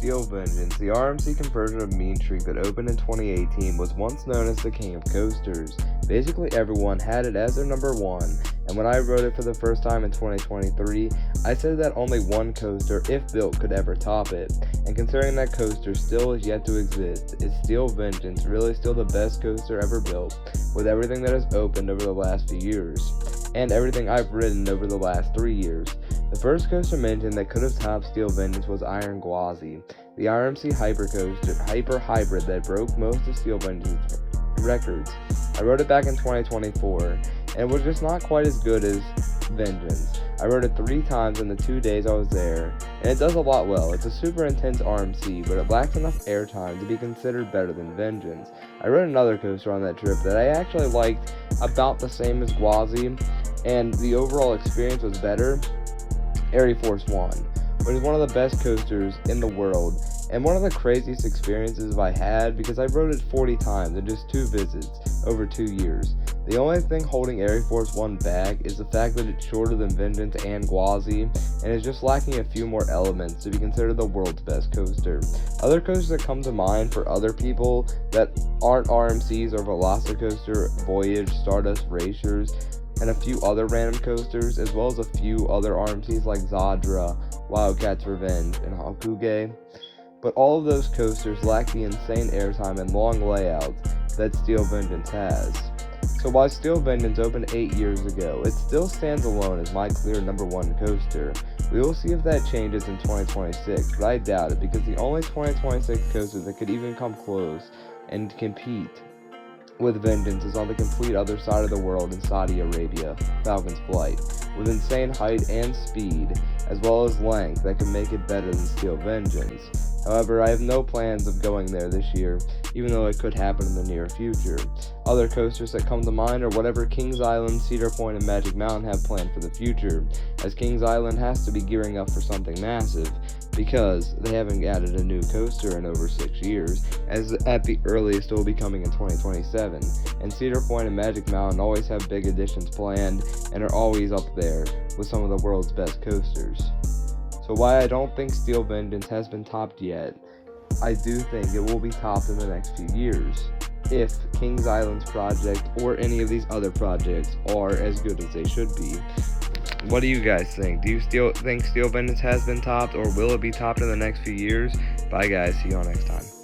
Steel Vengeance, the RMC conversion of Mean Streak that opened in 2018, was once known as the king of coasters. Basically everyone had it as their number one, and when I wrote it for the first time in 2023, I said that only one coaster, if built, could ever top it. And considering that coaster still is yet to exist, is Steel Vengeance really still the best coaster ever built, with everything that has opened over the last few years, and everything I've ridden over the last 3 years? The first coaster mentioned that could have topped Steel Vengeance was Iron Gwazi, the RMC hyper hybrid that broke most of Steel Vengeance's records. I rode it back in 2024, and it was just not quite as good as Vengeance. I rode it 3 times in the 2 days I was there, and it does a lot well. It's a super intense RMC, but it lacks enough airtime to be considered better than Vengeance. I rode another coaster on that trip that I actually liked about the same as Gwazi, and the overall experience was better. Air Force One, which is one of the best coasters in the world, and one of the craziest experiences I had because I rode it 40 times in just 2 visits over 2 years. The only thing holding Air Force One back is the fact that it's shorter than Vengeance and Gwazi, and is just lacking a few more elements to be considered the world's best coaster. Other coasters that come to mind for other people that aren't RMCs are Velocicoaster, Voyage, Stardust Racers, and a few other random coasters, as well as a few other RMCs like Zadra, Wildcat's Revenge, and Hakuge. But all of those coasters lack the insane airtime and long layouts that Steel Vengeance has. So while Steel Vengeance opened 8 years ago, it still stands alone as my clear number 1 coaster. We will see if that changes in 2026, but I doubt it, because the only 2026 coaster that could even come close and compete with Vengeance is on the complete other side of the world in Saudi Arabia, Falcon's Flight, with insane height and speed, as well as length that can make it better than Steel Vengeance. However, I have no plans of going there this year, even though it could happen in the near future. Other coasters that come to mind are whatever Kings Island, Cedar Point, and Magic Mountain have planned for the future, as Kings Island has to be gearing up for something massive, because they haven't added a new coaster in over 6 years, as at the earliest it will be coming in 2027, and Cedar Point and Magic Mountain always have big additions planned, and are always up there with some of the world's best coasters. So while I don't think Steel Vengeance has been topped yet, I do think it will be topped in the next few years, if Kings Island's project or any of these other projects are as good as they should be. What do you guys think? Do you still think Steel Vengeance has been topped, or will it be topped in the next few years? Bye guys, see you all next time.